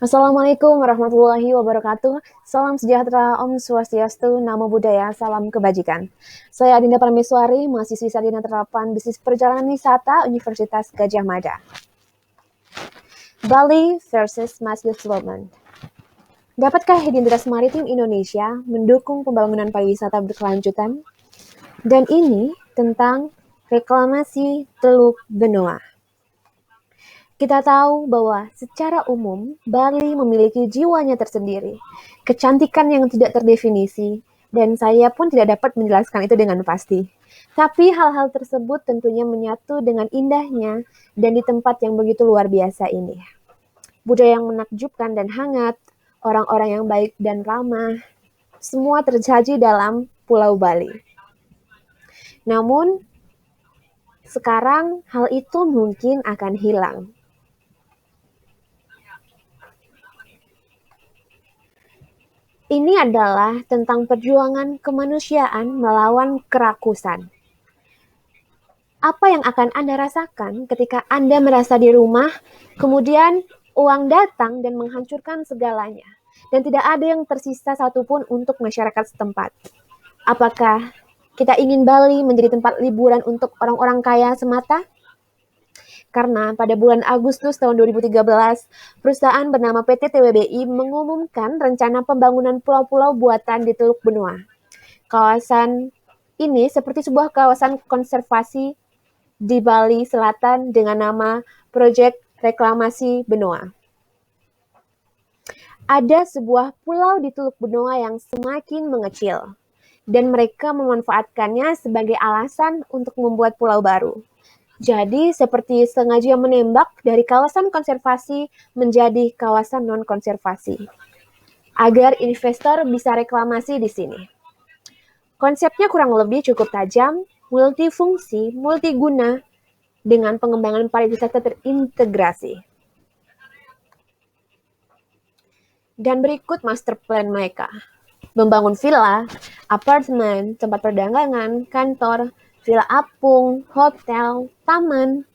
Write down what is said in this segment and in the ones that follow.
Assalamualaikum warahmatullahi wabarakatuh. Salam sejahtera, Om Swastiastu, Namo Buddhaya, salam kebajikan. Saya Adinda Parmeswari, mahasiswi Sarjana Terapan Bisnis Perjalanan Wisata Universitas Gadjah Mada. Bali versus Mass Development. Dapatkah Identitas Maritim Indonesia mendukung pembangunan pariwisata berkelanjutan? Dan ini tentang reklamasi Teluk Benoa. Kita tahu bahwa secara umum Bali memiliki jiwanya tersendiri, kecantikan yang tidak terdefinisi, dan saya pun tidak dapat menjelaskan itu dengan pasti. Tapi hal-hal tersebut tentunya menyatu dengan indahnya dan di tempat yang begitu luar biasa ini. Budaya yang menakjubkan dan hangat, orang-orang yang baik dan ramah, semua tersaji dalam Pulau Bali. Namun, sekarang hal itu mungkin akan hilang. Ini adalah tentang perjuangan kemanusiaan melawan kerakusan. Apa yang akan Anda rasakan ketika Anda merasa di rumah, kemudian uang datang dan menghancurkan segalanya, dan tidak ada yang tersisa satupun untuk masyarakat setempat? Apakah kita ingin Bali menjadi tempat liburan untuk orang-orang kaya semata? Karena pada bulan Agustus tahun 2013, perusahaan bernama PT TWBI mengumumkan rencana pembangunan pulau-pulau buatan di Teluk Benoa. Kawasan ini seperti sebuah kawasan konservasi di Bali Selatan dengan nama Proyek Reklamasi Benoa. Ada sebuah pulau di Teluk Benoa yang semakin mengecil, dan mereka memanfaatkannya sebagai alasan untuk membuat pulau baru. Jadi seperti sengaja menembak dari kawasan konservasi menjadi kawasan non-konservasi, agar investor bisa reklamasi di sini. Konsepnya kurang lebih cukup tajam, multifungsi, multiguna, dengan pengembangan pariwisata terintegrasi. Dan berikut master plan mereka. Membangun villa, apartemen, tempat perdagangan, kantor, villa apung, hotel, taman.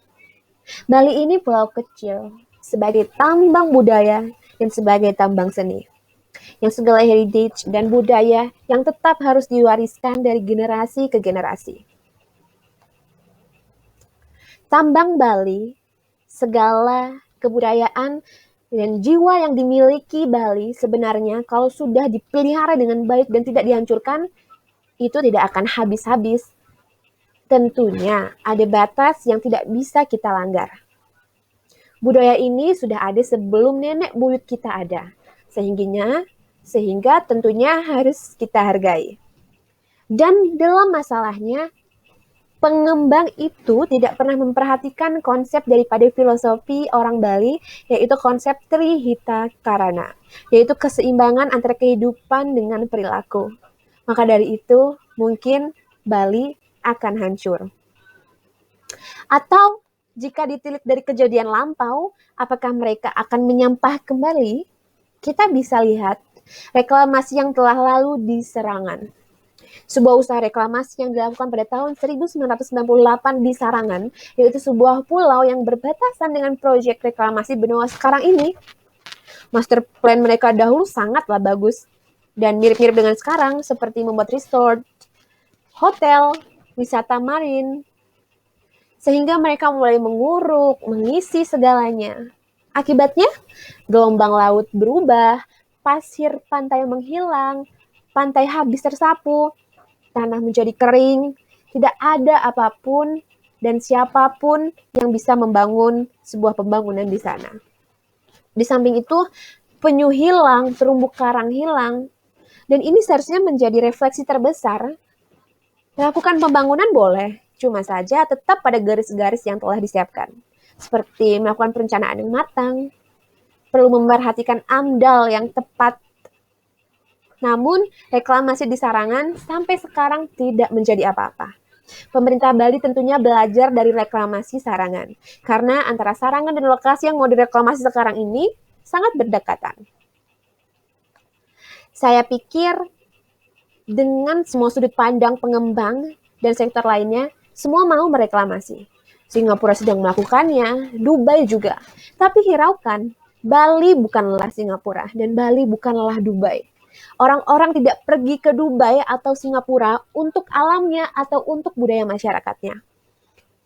Bali ini pulau kecil, sebagai tambang budaya dan sebagai tambang seni. Yang segala heritage dan budaya yang tetap harus diwariskan dari generasi ke generasi. Tambang Bali, segala kebudayaan dan jiwa yang dimiliki Bali sebenarnya kalau sudah dipelihara dengan baik dan tidak dihancurkan, itu tidak akan habis-habis. Tentunya ada batas yang tidak bisa kita langgar. Budaya ini sudah ada sebelum nenek buyut kita ada, sehingga tentunya harus kita hargai. Dan dalam masalahnya, pengembang itu tidak pernah memperhatikan konsep daripada filosofi orang Bali, yaitu konsep Trihita Karana, yaitu keseimbangan antara kehidupan dengan perilaku. Maka dari itu, mungkin Bali akan hancur. Atau jika ditilik dari kejadian lampau, apakah mereka akan menyampah kembali? Kita bisa lihat reklamasi yang telah lalu di Sarangan. Sebuah usaha reklamasi yang dilakukan pada tahun 1998 di Sarangan, yaitu sebuah pulau yang berbatasan dengan proyek reklamasi Benoa sekarang ini. Master plan mereka dahulu sangatlah bagus dan mirip-mirip dengan sekarang, seperti membuat resort, hotel, wisata marin, sehingga mereka mulai menguruk, mengisi segalanya. Akibatnya, gelombang laut berubah, pasir pantai menghilang, pantai habis tersapu, tanah menjadi kering, tidak ada apapun dan siapapun yang bisa membangun sebuah pembangunan di sana. Di samping itu, penyu hilang, terumbu karang hilang, dan ini seharusnya menjadi refleksi terbesar. Melakukan pembangunan boleh, cuma saja tetap pada garis-garis yang telah disiapkan. Seperti melakukan perencanaan yang matang, perlu memperhatikan AMDAL yang tepat. Namun, reklamasi di Sarangan sampai sekarang tidak menjadi apa-apa. Pemerintah Bali tentunya belajar dari reklamasi Sarangan, karena antara Sarangan dan lokasi yang mau direklamasi sekarang ini sangat berdekatan. Saya pikir dengan semua sudut pandang pengembang dan sektor lainnya, semua mau mereklamasi. Singapura sedang melakukannya, Dubai juga. Tapi hiraukan, Bali bukanlah Singapura dan Bali bukanlah Dubai. Orang-orang tidak pergi ke Dubai atau Singapura untuk alamnya atau untuk budaya masyarakatnya.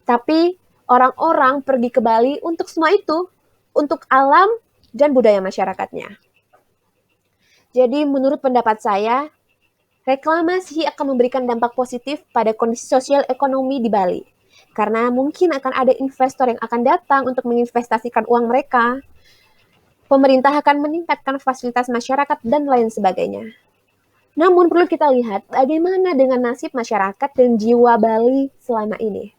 Tapi orang-orang pergi ke Bali untuk semua itu, untuk alam dan budaya masyarakatnya. Jadi menurut pendapat saya, reklamasi akan memberikan dampak positif pada kondisi sosial ekonomi di Bali. Karena mungkin akan ada investor yang akan datang untuk menginvestasikan uang mereka. Pemerintah akan meningkatkan fasilitas masyarakat dan lain sebagainya. Namun perlu kita lihat bagaimana dengan nasib masyarakat dan jiwa Bali selama ini.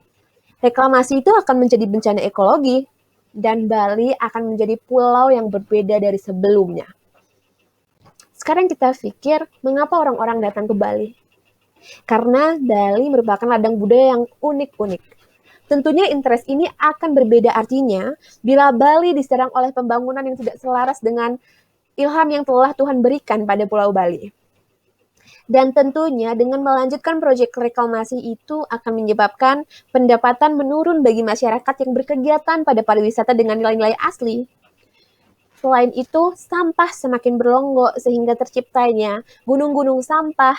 Reklamasi itu akan menjadi bencana ekologi dan Bali akan menjadi pulau yang berbeda dari sebelumnya. Sekarang kita pikir, mengapa orang-orang datang ke Bali? Karena Bali merupakan ladang budaya yang unik-unik. Tentunya interest ini akan berbeda artinya bila Bali diserang oleh pembangunan yang tidak selaras dengan ilham yang telah Tuhan berikan pada Pulau Bali. Dan tentunya dengan melanjutkan proyek reklamasi itu akan menyebabkan pendapatan menurun bagi masyarakat yang berkegiatan pada pariwisata dengan nilai-nilai asli. Selain itu, sampah semakin berlonggok sehingga terciptanya gunung-gunung sampah.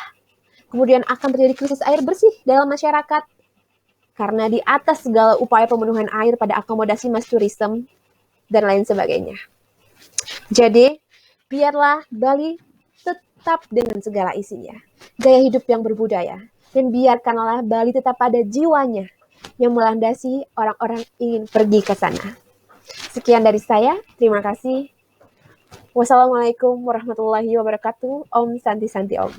Kemudian akan terjadi krisis air bersih dalam masyarakat. Karena di atas segala upaya pemenuhan air pada akomodasi mass tourism dan lain sebagainya. Jadi, biarlah Bali tetap dengan segala isinya, gaya hidup yang berbudaya, dan biarkanlah Bali tetap pada jiwanya yang melandasi orang-orang ingin pergi ke sana. Sekian dari saya, terima kasih. Wassalamualaikum warahmatullahi wabarakatuh. Om Santi Santi Om.